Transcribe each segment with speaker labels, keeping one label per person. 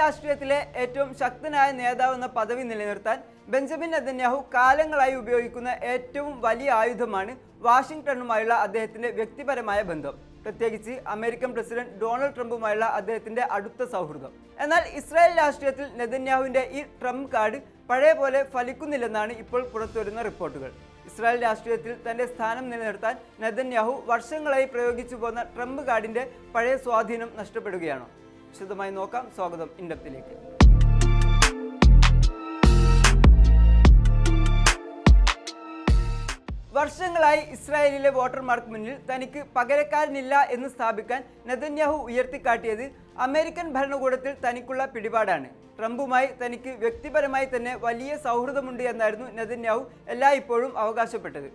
Speaker 1: രാഷ്ട്രീയത്തിലെ ഏറ്റവും ശക്തനായ നേതാവെന്ന പദവി നിലനിർത്താൻ ബെഞ്ചമിൻ നെതന്യാഹു കാലങ്ങളായി ഉപയോഗിക്കുന്ന ഏറ്റവും വലിയ ആയുധമാണ് വാഷിംഗ്ടണുമായുള്ള അദ്ദേഹത്തിന്റെ വ്യക്തിപരമായ ബന്ധം, പ്രത്യേകിച്ച് അമേരിക്കൻ പ്രസിഡന്റ് ഡൊണാൾഡ് ട്രംപുമായുള്ള അദ്ദേഹത്തിന്റെ അടുത്ത സൗഹൃദം. എന്നാൽ ഇസ്രായേൽ രാഷ്ട്രീയത്തിൽ നെതന്യാഹുവിന്റെ ഈ ട്രംപ് കാർഡ് പഴയ പോലെ ഫലിക്കുന്നില്ലെന്നാണ് ഇപ്പോൾ പുറത്തുവരുന്ന റിപ്പോർട്ടുകൾ. ഇസ്രായേൽ രാഷ്ട്രീയത്തിൽ തന്റെ സ്ഥാനം നിലനിർത്താൻ നെതന്യാഹു വർഷങ്ങളായി പ്രയോഗിച്ചു പോന്ന ട്രംപ് കാർഡിന്റെ പഴയ സ്വാധീനം നഷ്ടപ്പെടുകയാണോ? വിശദമായി നോക്കാം. സ്വാഗതം ഇൻഡെപ്തിലേക്ക്. വർഷങ്ങളായി ഇസ്രായേലിലെ വോട്ടർമാർക്ക് മുന്നിൽ തനിക്ക് പകരക്കാരനില്ല എന്ന് സ്ഥാപിക്കാൻ നെതന്യാഹു ഉയർത്തിക്കാട്ടിയത് അമേരിക്കൻ ഭരണകൂടത്തിൽ തനിക്കുള്ള പിടിപാടാണ്. ട്രംപുമായി തനിക്ക് വ്യക്തിപരമായി തന്നെ വലിയ സൗഹൃദമുണ്ട് എന്നായിരുന്നു നെതന്യാഹു എല്ലായ്പ്പോഴും അവകാശപ്പെട്ടത്.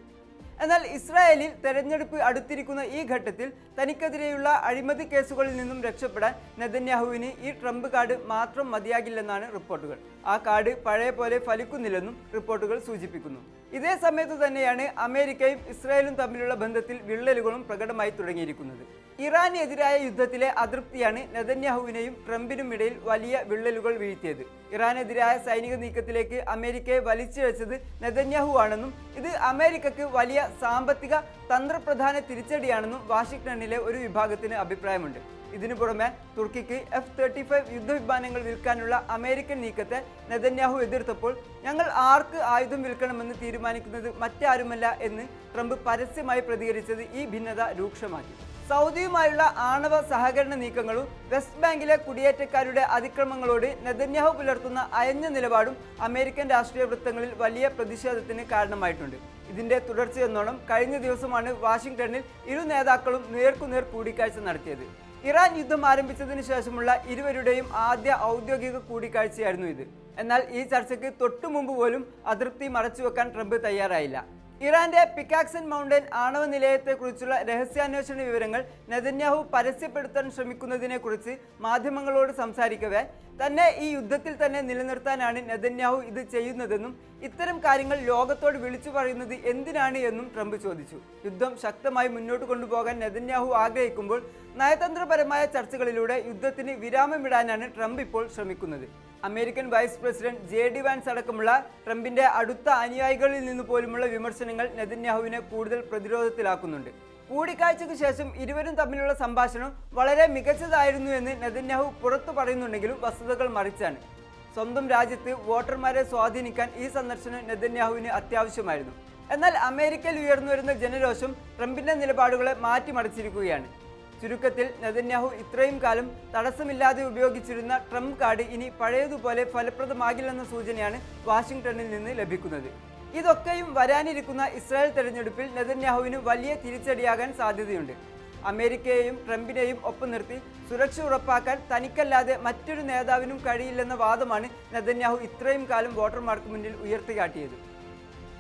Speaker 1: എന്നാൽ ഇസ്രായേലിൽ തെരഞ്ഞെടുപ്പ് അടുത്തിരിക്കുന്ന ഈ ഘട്ടത്തിൽ തനിക്കെതിരെയുള്ള അഴിമതി കേസുകളിൽ നിന്നും രക്ഷപ്പെടാൻ നെതന്യാഹുവിന് ഈ ട്രംപ് കാർഡ് മാത്രം മതിയാകില്ലെന്നാണ് റിപ്പോർട്ടുകൾ. ആ കാർഡ് പഴയ പോലെ ഫലിക്കുന്നില്ലെന്നും റിപ്പോർട്ടുകൾ സൂചിപ്പിക്കുന്നു. ഇതേ സമയത്ത് തന്നെയാണ് അമേരിക്കയും ഇസ്രായേലും തമ്മിലുള്ള ബന്ധത്തിൽ വിള്ളലുകളും പ്രകടമായി തുടങ്ങിയിരിക്കുന്നത്. ഇറാനെതിരായ യുദ്ധത്തിലെ അതൃപ്തിയാണ് നെതന്യാഹുവിനെയും ട്രംപിനും ഇടയിൽ വലിയ വിള്ളലുകൾ വീഴ്ത്തിയത്. ഇറാനെതിരായ സൈനിക നീക്കത്തിലേക്ക് അമേരിക്കയെ വലിച്ചിഴച്ചത് നെതന്യാഹു ആണെന്നും ഇത് അമേരിക്കക്ക് വലിയ സാമ്പത്തിക തന്ത്രപ്രധാന തിരിച്ചടിയാണെന്നും വാഷിംഗ്ടണിലെ ഒരു വിഭാഗത്തിന് അഭിപ്രായമുണ്ട്. ഇതിനു പുറമെ തുർക്കിക്ക് F-35 യുദ്ധവിമാനങ്ങൾ വിൽക്കാനുള്ള അമേരിക്കൻ നീക്കത്തെ നെതന്യാഹു എതിർത്തപ്പോൾ ഞങ്ങൾ ആർക്ക് ആയുധം വിൽക്കണമെന്ന് തീരുമാനിക്കുന്നത് മറ്റാരുമല്ല എന്ന് ട്രംപ് പരസ്യമായി പ്രതികരിച്ചത് ഈ ഭിന്നത രൂക്ഷമാക്കി. സൗദിയുമായുള്ള ആണവ സഹകരണ നീക്കങ്ങളും വെസ്റ്റ് ബാങ്കിലെ കുടിയേറ്റക്കാരുടെ അതിക്രമങ്ങളോട് നെതന്യാഹു പുലർത്തുന്ന അയഞ്ഞ നിലപാടും അമേരിക്കൻ രാഷ്ട്രീയ വൃത്തങ്ങളിൽ വലിയ പ്രതിഷേധത്തിന് കാരണമായിട്ടുണ്ട്. ഇതിന്റെ തുടർച്ചയെന്നോണം കഴിഞ്ഞ ദിവസമാണ് വാഷിംഗ്ടണിൽ ഇരു നേതാക്കളും നേർക്കുനേർ കൂടിക്കാഴ്ച നടത്തിയത്. ഇറാൻ യുദ്ധം ആരംഭിച്ചതിന് ശേഷമുള്ള ഇരുവരുടെയും ആദ്യ ഔദ്യോഗിക കൂടിക്കാഴ്ചയായിരുന്നു ഇത്. എന്നാൽ ഈ ചർച്ചയ്ക്ക് തൊട്ടു മുമ്പ് പോലും അതൃപ്തി മറച്ചുവെക്കാൻ ട്രംപ് തയ്യാറായില്ല. ഇറാന്റെ പിക്കാക്സൻ മൗണ്ടൻ ആണവ നിലയത്തെക്കുറിച്ചുള്ള രഹസ്യാന്വേഷണ വിവരങ്ങൾ നെതന്യാഹു പരസ്യപ്പെടുത്താൻ ശ്രമിക്കുന്നതിനെക്കുറിച്ച് മാധ്യമങ്ങളോട് സംസാരിക്കവേ തന്നെ ഈ യുദ്ധത്തിൽ തന്നെ നിലനിർത്താനാണ് നെതന്യാഹു ഇത് ചെയ്യുന്നതെന്നും ഇത്തരം കാര്യങ്ങൾ ലോകത്തോട് വിളിച്ചു പറയുന്നത് എന്തിനാണ് എന്നും ട്രംപ് ചോദിച്ചു. യുദ്ധം ശക്തമായി മുന്നോട്ട് കൊണ്ടുപോകാൻ നെതന്യാഹു ആഗ്രഹിക്കുമ്പോൾ നയതന്ത്രപരമായ ചർച്ചകളിലൂടെ യുദ്ധത്തിന് വിരാമമിടാനാണ് ട്രംപ് ഇപ്പോൾ ശ്രമിക്കുന്നത്. American vice president JD Vance അടക്കമുള്ള ട്രംപിന്റെ അടുത്ത അനുയായികളിൽ നിന്ന് പോലുമുള്ള വിമർശനങ്ങൾ നെതന്യാഹുവിനെ കൂടുതൽ പ്രതിരോധത്തിലാക്കുന്നുണ്ട്. കൂടിക്കാഴ്ചയ്ക്ക് ശേഷം ഇരുവരും തമ്മിലുള്ള സംഭാഷണം വളരെ മികച്ചതായിരുന്നു എന്ന് നെതന്യാഹു പുറത്തു പറയുന്നുണ്ടെങ്കിലും വസ്തുതകൾ മറിച്ചാണ്. സ്വന്തം രാജ്യത്ത് വോട്ടർമാരെ സ്വാധീനിക്കാൻ ഈ സന്ദർശനം നെതന്യാഹുവിന് അത്യാവശ്യമായിരുന്നു. എന്നാൽ അമേരിക്കയിൽ ഉയർന്നുവരുന്ന ജനരോഷം ട്രംപിന്റെ നിലപാടുകളെ മാറ്റിമറിച്ചിരിക്കുകയാണ്. ചുരുക്കത്തിൽ നെതന്യാഹു ഇത്രയും കാലം തടസ്സമില്ലാതെ ഉപയോഗിച്ചിരുന്ന ട്രംപ് കാർഡ് ഇനി പഴയതുപോലെ ഫലപ്രദമാകില്ലെന്ന സൂചനയാണ് വാഷിംഗ്ടണിൽ നിന്ന് ലഭിക്കുന്നത്. ഇതൊക്കെയും വരാനിരിക്കുന്ന ഇസ്രായേൽ തെരഞ്ഞെടുപ്പിൽ നെതന്യാഹുവിന് വലിയ തിരിച്ചടിയാകാൻ സാധ്യതയുണ്ട്. അമേരിക്കയെയും ട്രംപിനെയും ഒപ്പം നിർത്തി സുരക്ഷ ഉറപ്പാക്കാൻ തനിക്കല്ലാതെ മറ്റൊരു നേതാവിനും കഴിയില്ലെന്ന വാദമാണ് നെതന്യാഹു ഇത്രയും കാലം വോട്ടർമാർക്ക് മുന്നിൽ ഉയർത്തിക്കാട്ടിയത്.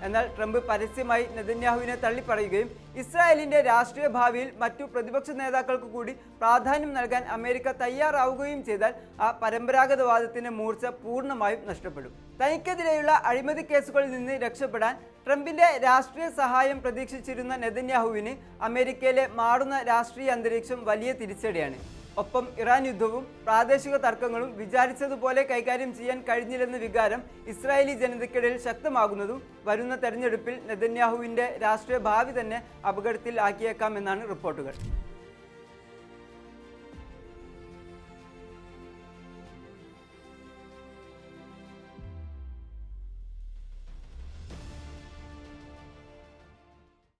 Speaker 1: എന്നാൽ ട്രംപ് പരസ്യമായി നെതന്യാഹുവിനെ തള്ളിപ്പറയുകയും ഇസ്രായേലിന്റെ രാഷ്ട്രീയ ഭാവിയിൽ മറ്റു പ്രതിപക്ഷ നേതാക്കൾക്ക് കൂടി പ്രാധാന്യം നൽകാൻ അമേരിക്ക തയ്യാറാവുകയും ചെയ്താൽ ആ പരമ്പരാഗതവാദത്തിന്റെ മൂർച്ച പൂർണ്ണമായും നഷ്ടപ്പെടും. തനിക്കെതിരെയുള്ള അഴിമതി കേസുകളിൽ നിന്ന് രക്ഷപ്പെടാൻ ട്രംപിന്റെ രാഷ്ട്രീയ സഹായം പ്രതീക്ഷിച്ചിരുന്ന നെതന്യാഹുവിന് അമേരിക്കയിലെ മാറുന്ന രാഷ്ട്രീയ അന്തരീക്ഷം വലിയ തിരിച്ചടിയാണ്. ഒപ്പം ഇറാൻ യുദ്ധവും പ്രാദേശിക തർക്കങ്ങളും വിചാരിച്ചതുപോലെ കൈകാര്യം ചെയ്യാൻ കഴിഞ്ഞില്ലെന്ന വികാരം ഇസ്രായേലി ജനതയ്ക്കിടയിൽ ശക്തമാകുന്നതും വരുന്ന തെരഞ്ഞെടുപ്പിൽ നെതന്യാഹുവിന്റെ രാഷ്ട്രീയ ഭാവി തന്നെ അപകടത്തിൽ ആക്കിയേക്കാമെന്നാണ് റിപ്പോർട്ടുകൾ.